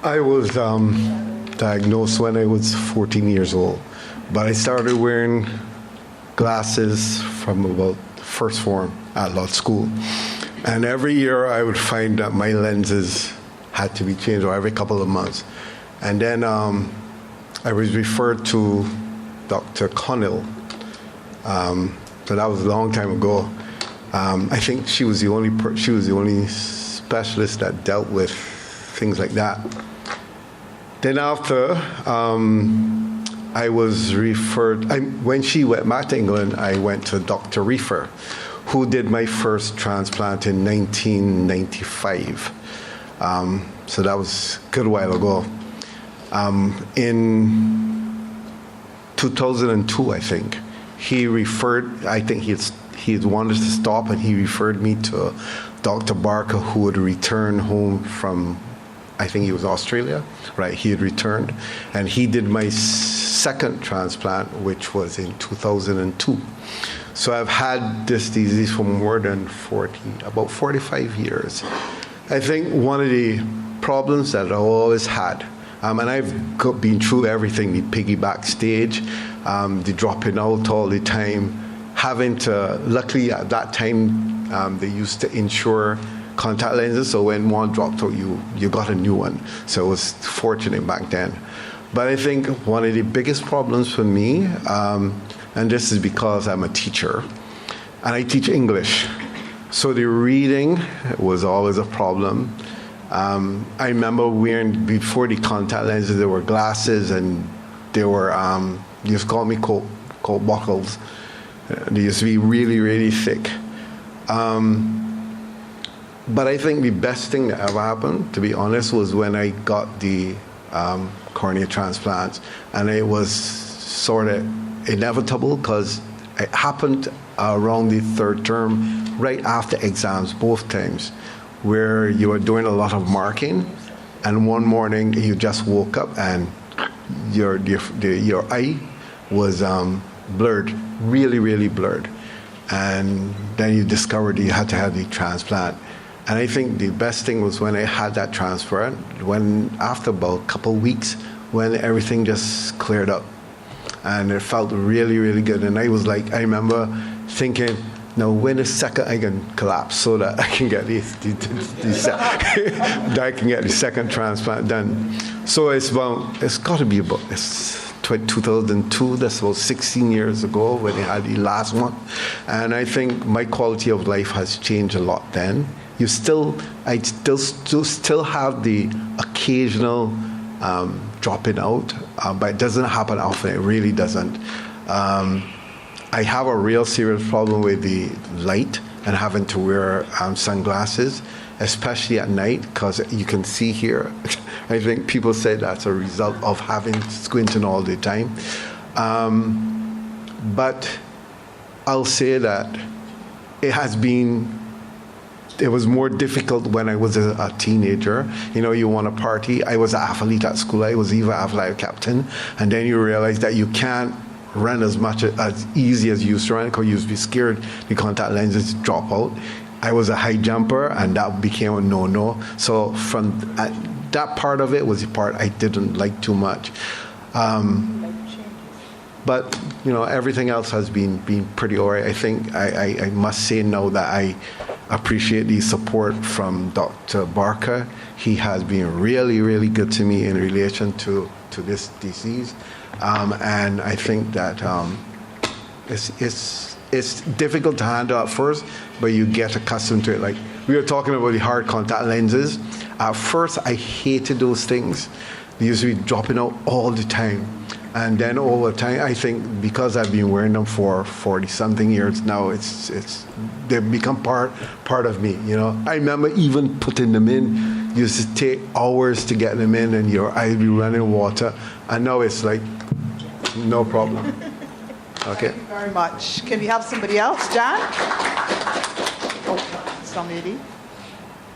I was diagnosed when I was 14 years old, but I started wearing glasses from about first form at law school. And every year I would find that my lenses had to be changed, or every couple of months. And then I was referred to Dr. Connell. So that was a long time ago. I think she was the only specialist that dealt with things like that. Then after, I was referred, when she went back to England, I went to Dr. Reefer, who did my first transplant in 1995. So that was a good while ago. In 2002, I think, he referred, I think he had wanted to stop, and he referred me to Dr. Barker, who had returned home from, I think he was Australia, right? He had returned, and he did my second transplant, which was in 2002. So I've had this disease for more than about 45 years. I think one of the problems that I always had, and I've been through everything, the piggyback stage, the dropping out all the time, having to, luckily at that time, they used to insure contact lenses, so when one dropped out, you got a new one. So it was fortunate back then. But I think one of the biggest problems for me, and this is because I'm a teacher, and I teach English, so the reading was always a problem. I remember wearing, before the contact lenses, there were glasses, and they were, they used to call me Coke bottles. They used to be really, really thick. But I think the best thing that ever happened, to be honest, was when I got the cornea transplant. And it was sort of inevitable because it happened around the third term, right after exams, both times, where you were doing a lot of marking. And one morning you just woke up and your eye was blurred, really, really blurred. And then you discovered you had to have the transplant. And I think the best thing was when I had that transplant, when after about a couple of weeks, when everything just cleared up. And it felt really, really good. And I was like, I remember thinking, now when a second I can collapse so that I can get the second transplant done. So it's got to be about 2002, that's about 16 years ago when I had the last one. And I think my quality of life has changed a lot then. I still have the occasional dropping out, but it doesn't happen often. It really doesn't. I have a real serious problem with the light and having to wear sunglasses, especially at night, because you can see here. I think people say that's a result of having squinting all the time. But I'll say that it was more difficult when I was a teenager. You know, you want to party. I was an athlete at school. I was even an athletic captain. And then you realize that you can't run as easy as you used to run because you used to be scared the contact lenses drop out. I was a high jumper, and that became a no-no. So from that part of it was the part I didn't like too much. But, you know, everything else has been pretty all right. I think I must say now that I appreciate the support from Dr. Barker. He has been really, really good to me in relation to this disease. And I think that it's difficult to handle at first, but you get accustomed to it. Like we were talking about the hard contact lenses. At first, I hated those things. They used to be dropping out all the time. And then over time, I think because I've been wearing them for 40-something years now, they've become part of me. You know, I remember even putting them in. It used to take hours to get them in, and your eyes be running water. And now it's like no problem. Okay. Thank you very much. Can we have somebody else, Jan? Oh, somebody.